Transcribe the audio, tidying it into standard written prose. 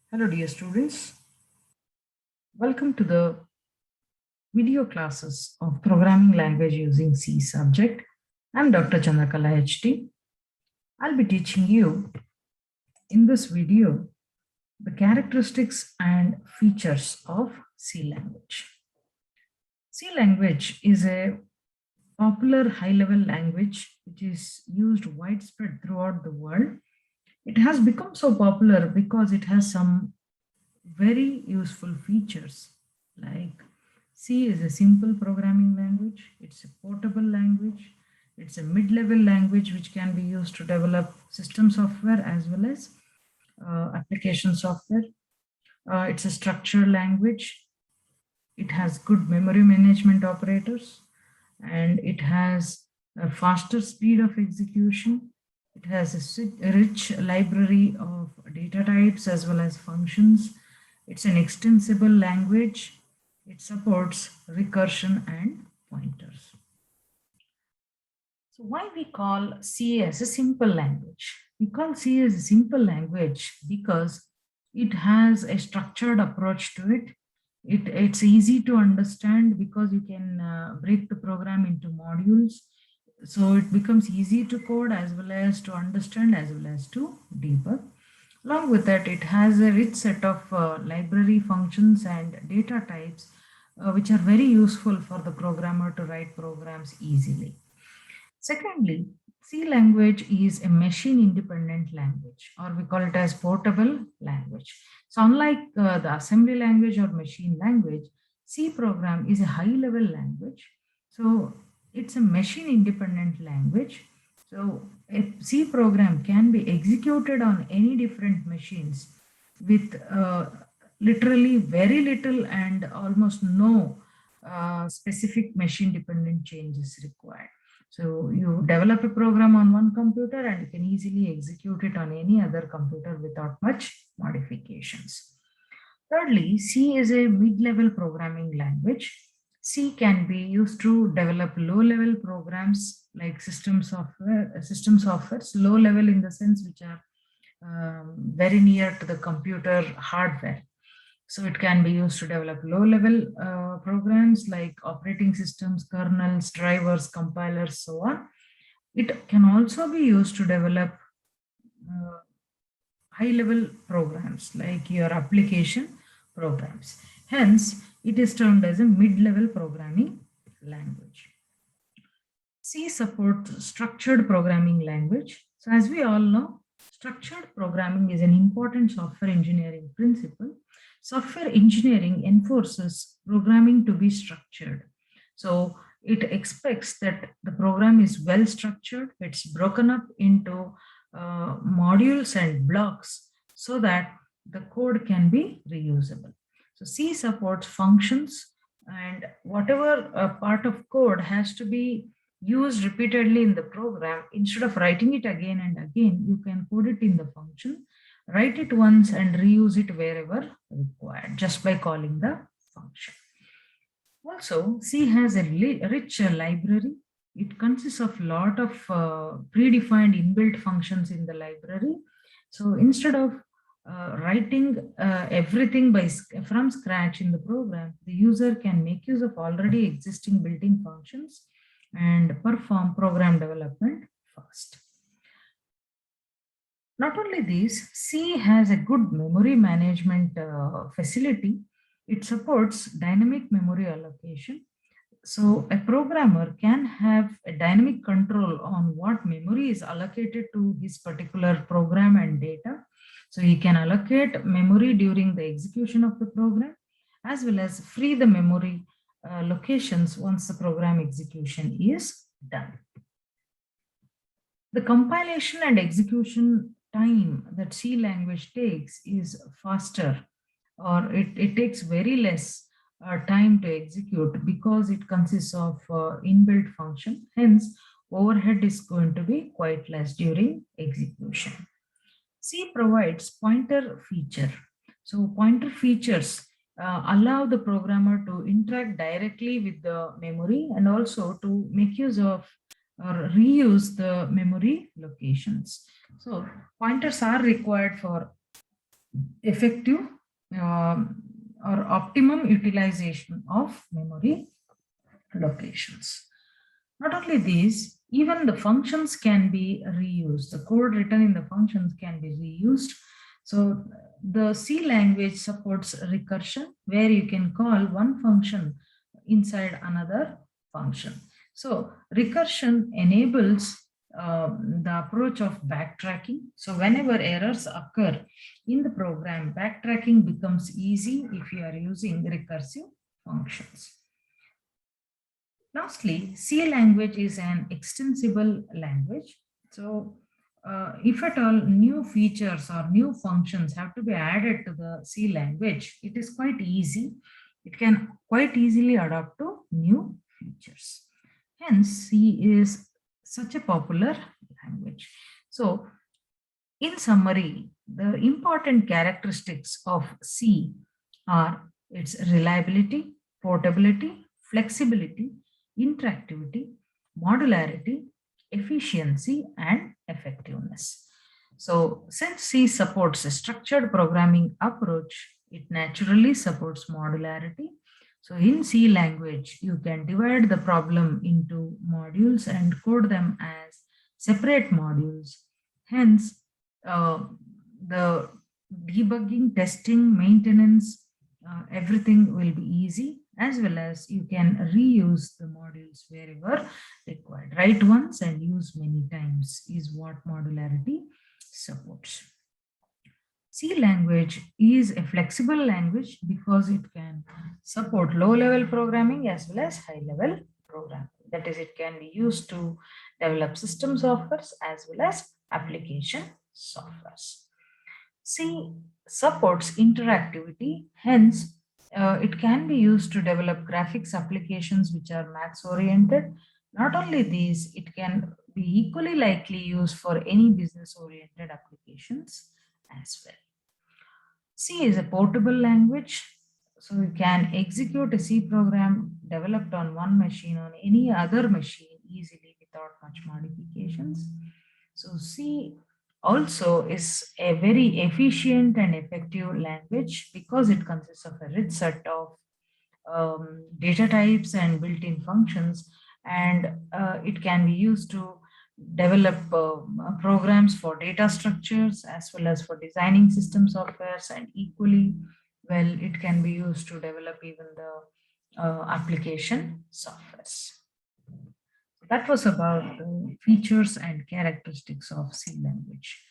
Hello dear students, welcome to the video classes of programming language using C subject. I'm Dr. Chandrakala HT. I'll be teaching you in this video the characteristics and features of C language. C language is a popular high-level language which is used widespread throughout the world. It has become so popular because it has some very useful features like C is a simple programming language, it's a portable language, it's a mid-level language which can be used to develop system software as well as application software. It's a structured language, it has good memory management operators, and it has a faster speed of execution. It has a rich library of data types as well as functions. It's an extensible language. It supports recursion and pointers. So why we call C as a simple language? We call C as a simple language because it has a structured approach to it. It's easy to understand because you can break the program into modules. So it becomes easy to code as well as to understand as well as to debug. Along with that, it has a rich set of library functions and data types which are very useful for the programmer to write programs easily. Secondly, C language is a machine independent language, or we call it as portable language. So unlike the assembly language or machine language, C program is a high level language. So it's a machine independent language. So a C program can be executed on any different machines with literally very little and almost no specific machine dependent changes required. So you develop a program on one computer and you can easily execute it on any other computer without much modifications. Thirdly, C is a mid-level programming language. C can be used to develop low-level programs like system softwares, low level in the sense which are very near to the computer hardware. So it can be used to develop low-level programs like operating systems, kernels, drivers, compilers, so on. It can also be used to develop uh, high-level programs like your application programs. Hence, it is termed as a mid-level programming language. C supports structured programming language. So as we all know, structured programming is an important software engineering principle. Software engineering enforces programming to be structured. So it expects that the program is well structured, it's broken up into modules and blocks so that the code can be reusable. So C supports functions, and whatever part of code has to be used repeatedly in the program, instead of writing it again and again, you can code it in the function, write it once and reuse it wherever required just by calling the function. Also, C has a rich library. It consists of a lot of predefined inbuilt functions in the library. So instead of writing everything from scratch in the program, the user can make use of already existing built-in functions and perform program development fast. Not only this, C has a good memory management facility. It supports dynamic memory allocation. So a programmer can have a dynamic control on what memory is allocated to his particular program and data. So he can allocate memory during the execution of the program as well as free the memory locations once the program execution is done. The compilation and execution time that C language takes is faster, or it takes very less time to execute because it consists of inbuilt function. Hence, overhead is going to be quite less during execution. C provides pointer feature. So pointer features allow the programmer to interact directly with the memory and also to make use of or reuse the memory locations. So pointers are required for effective or optimum utilization of memory locations. Not only these, even the functions can be reused. The code written in the functions can be reused. So the C language supports recursion, where you can call one function inside another function. So recursion enables the approach of backtracking. So whenever errors occur in the program, backtracking becomes easy if you are using recursive functions. Lastly, C language is an extensible language. So if at all new features or new functions have to be added to the C language, it is quite easy. It can quite easily adapt to new features. Hence, C is such a popular language. So in summary, the important characteristics of C are its reliability, portability, flexibility, interactivity, modularity, efficiency, and effectiveness. So, since C supports a structured programming approach, it naturally supports modularity. So, in C language, you can divide the problem into modules and code them as separate modules. Hence, uh, the debugging, testing, maintenance, everything will be easy, as well as you can reuse the modules wherever required. Write once and use many times is what modularity supports. C language is a flexible language because it can support low-level programming as well as high-level programming. That is, it can be used to develop system softwares as well as application softwares. C supports interactivity, hence it can be used to develop graphics applications which are maths oriented. Not only these, it can be equally likely used for any business oriented applications as well. C is a portable language, so you can execute a C program developed on one machine on any other machine easily without much modifications. So C also is a very efficient and effective language because it consists of a rich set of data types and built-in functions, and it can be used to develop programs for data structures as well as for designing system softwares, and equally well it can be used to develop even the application softwares. That was about the features and characteristics of C language.